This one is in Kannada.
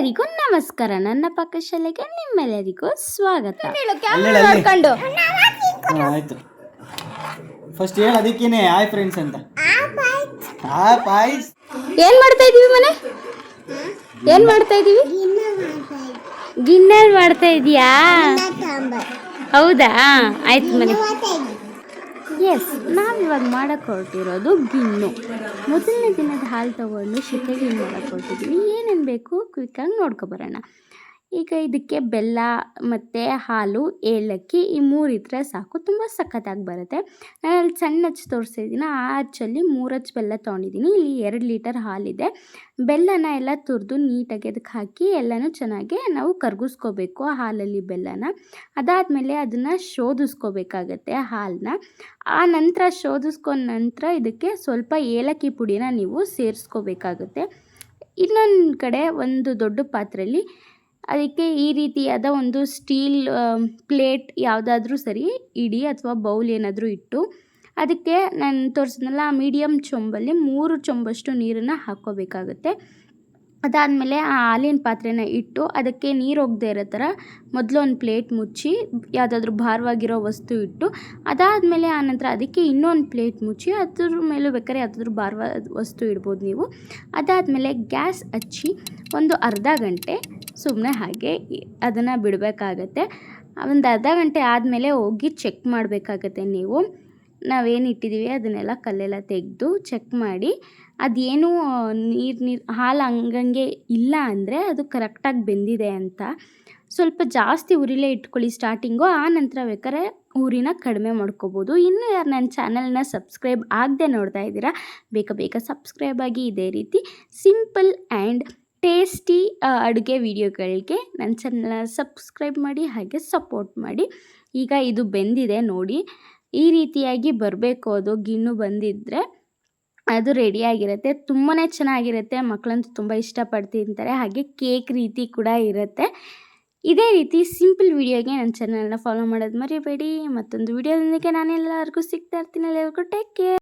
ಎಲ್ಲರಿಗೂ ನಮಸ್ಕಾರ. ನನ್ನ ಪಾಕಶಾಲೆಗೆ ನಿಮ್ಮೆಲ್ಲರಿಗೂ ಸ್ವಾಗತ. ನೋಡ್ಕೊಂಡು ಆಯ್ತು. ಫಸ್ಟ್ ಹೇಳ ಅದಕ್ಕೇನೆ ಹಾಯ್ ಫ್ರೆಂಡ್ಸ್ ಅಂತ. ಏನ್ ಮಾಡ್ತಾ ಇದೀವಿ ಏನ್ ಮಾಡ್ತಾ ಇದೀವಿ? ಗಿನ್ನರ್ ಮಾಡ್ತಾ ಇದೀಯಾ? ಹೌದಾ, ಆಯ್ತು ಮನೆ. ಎಸ್, ನಾವಿವಾಗ ಮಾಡಕ್ಕೆ ಹೊರಟಿರೋದು ಗಿಣ್ಣು. ಮೊದಲನೇ ದಿನದ ಹಾಲು ತೊಗೊಂಡು ಶೆಕೆ ಗಿಣ್ಣು ಮಾಡಕ್ಕೆ ಹೊರಟಿದ್ವಿ. ಏನೇನು ಬೇಕು ಕ್ವಿಕ್ಕಾಗಿ ನೋಡ್ಕೊಬರೋಣ. ಈಗ ಇದಕ್ಕೆ ಬೆಲ್ಲ ಮತ್ತು ಹಾಲು, ಏಲಕ್ಕಿ ಈ 3 ಇದ್ರೆ ಸಾಕು, ತುಂಬ ಸಖತ್ತಾಗಿ ಬರುತ್ತೆ. ನಾನು ಅಲ್ಲಿ ಸಣ್ಣ ಅಚ್ಚು ತೋರಿಸ್ತಿದ್ದೀನಿ. ಆ ಅಚ್ಚಲ್ಲಿ 3 ಅಚ್ಚು ಬೆಲ್ಲ ತೊಗೊಂಡಿದ್ದೀನಿ. ಇಲ್ಲಿ 2 ಲೀಟರ್ ಹಾಲಿದೆ. ಬೆಲ್ಲನ ಎಲ್ಲ ತುರಿದು ನೀಟಾಗಿ ಅದಕ್ಕೆ ಹಾಕಿ ಎಲ್ಲನೂ ಚೆನ್ನಾಗಿ ನಾವು ಕರಗಿಸ್ಕೋಬೇಕು ಆ ಹಾಲಲ್ಲಿ ಬೆಲ್ಲನ. ಅದಾದಮೇಲೆ ಅದನ್ನು ಶೋಧಿಸ್ಕೋಬೇಕಾಗತ್ತೆ ಹಾಲನ್ನ. ಆ ನಂತರ ಶೋಧಿಸ್ಕೊಂಡ ನಂತರ ಇದಕ್ಕೆ ಸ್ವಲ್ಪ ಏಲಕ್ಕಿ ಪುಡಿನ ನೀವು ಸೇರಿಸ್ಕೋಬೇಕಾಗುತ್ತೆ. ಇನ್ನೊಂದು ಕಡೆ ಒಂದು ದೊಡ್ಡ ಪಾತ್ರೆಯಲ್ಲಿ ಅದಕ್ಕೆ ಈ ರೀತಿಯಾದ ಒಂದು ಸ್ಟೀಲ್ ಪ್ಲೇಟ್ ಯಾವುದಾದ್ರೂ ಸರಿ ಇಡಿ, ಅಥವಾ ಬೌಲ್ ಏನಾದರೂ ಇಟ್ಟು ಅದಕ್ಕೆ ನಾನು ತೋರಿಸಿದ್ನಲ್ಲ ಆ ಮೀಡಿಯಮ್ ಚೊಂಬಲ್ಲಿ 3 ಚೊಂಬಷ್ಟು ನೀರನ್ನು ಹಾಕ್ಕೋಬೇಕಾಗುತ್ತೆ. ಅದಾದಮೇಲೆ ಆ ಹಾಲಿನ ಪಾತ್ರೆನ ಇಟ್ಟು ಅದಕ್ಕೆ ನೀರು ಹೋಗದೆ ಇರೋ ಥರ ಮೊದಲು ಒಂದು ಪ್ಲೇಟ್ ಮುಚ್ಚಿ ಯಾವುದಾದ್ರೂ ಭಾರವಾಗಿರೋ ವಸ್ತು ಇಟ್ಟು, ಅದಾದಮೇಲೆ ಆನಂತರ ಅದಕ್ಕೆ ಇನ್ನೊಂದು ಪ್ಲೇಟ್ ಮುಚ್ಚಿ ಅದ್ರ ಮೇಲೂ ಬೇಕಾದ್ರೆ ಯಾವುದಾದ್ರೂ ಭಾರವಾದ ವಸ್ತು ಇಡ್ಬೋದು ನೀವು. ಅದಾದಮೇಲೆ ಗ್ಯಾಸ್ ಹಚ್ಚಿ ಒಂದು ಅರ್ಧ ಗಂಟೆ ಸುಮ್ಮನೆ ಹಾಗೆ ಅದನ್ನು ಬಿಡಬೇಕಾಗತ್ತೆ. ಒಂದು ಅರ್ಧ ಗಂಟೆ ಆದಮೇಲೆ ಹೋಗಿ ಚೆಕ್ ಮಾಡಬೇಕಾಗತ್ತೆ. ನಾವೇನು ಇಟ್ಟಿದ್ದೀವಿ ಅದನ್ನೆಲ್ಲ ಕಲ್ಲೆಲ್ಲ ತೆಗೆದು ಚೆಕ್ ಮಾಡಿ, ಅದೇನು ನೀರು ಹಾಲು ಹಂಗಂಗೆ ಇಲ್ಲ ಅಂದರೆ ಅದು ಕರೆಕ್ಟಾಗಿ ಬೆಂದಿದೆ ಅಂತ. ಸ್ವಲ್ಪ ಜಾಸ್ತಿ ಉರಿಲೇ ಇಟ್ಕೊಳ್ಳಿ ಸ್ಟಾರ್ಟಿಂಗು, ಆ ನಂತರ ಬೇಕಾದ್ರೆ ಉರಿನ ಕಡಿಮೆ ಮಾಡ್ಕೋಬೋದು. ಇನ್ನೂ ಯಾರು ನನ್ನ ಚಾನಲ್ನ ಸಬ್ಸ್ಕ್ರೈಬ್ ಆಗದೆ ನೋಡ್ತಾ ಇದ್ದೀರಾ, ಬೇಗ ಸಬ್ಸ್ಕ್ರೈಬ್ ಆಗಿ. ಇದೇ ರೀತಿ ಸಿಂಪಲ್ ಆ್ಯಂಡ್ ಟೇಸ್ಟಿ ಅಡುಗೆ ವಿಡಿಯೋಗಳಿಗೆ ನನ್ನ ಚಾನಲ್ನ ಸಬ್ಸ್ಕ್ರೈಬ್ ಮಾಡಿ, ಹಾಗೆ ಸಪೋರ್ಟ್ ಮಾಡಿ. ಈಗ ಇದು ಬೆಂದಿದೆ ನೋಡಿ, ಈ ರೀತಿಯಾಗಿ ಬರಬೇಕು. ಅದು ಗಿಣ್ಣು ಬಂದಿದ್ದರೆ ಅದು ರೆಡಿಯಾಗಿರುತ್ತೆ. ತುಂಬಾ ಚೆನ್ನಾಗಿರುತ್ತೆ, ಮಕ್ಕಳಂತೂ ತುಂಬ ಇಷ್ಟಪಟ್ಟು ತಿಂತಾರೆ. ಹಾಗೆ ಕೇಕ್ ರೀತಿ ಕೂಡ ಇರುತ್ತೆ. ಇದೇ ರೀತಿ ಸಿಂಪಲ್ ವಿಡಿಯೋಗೆ ನನ್ನ ಚಾನಲ್ನ ಫಾಲೋ ಮಾಡೋದು ಮರಿಬೇಡಿ. ಮತ್ತೊಂದು ವಿಡಿಯೋದೊಂದಿಗೆ ನಾನೆಲ್ಲರಿಗೂ ಸಿಗ್ತಾ ಇರ್ತೀನಿ. ಎಲ್ಲರಿಗೂ ಟೇಕ್ ಕೇರ್.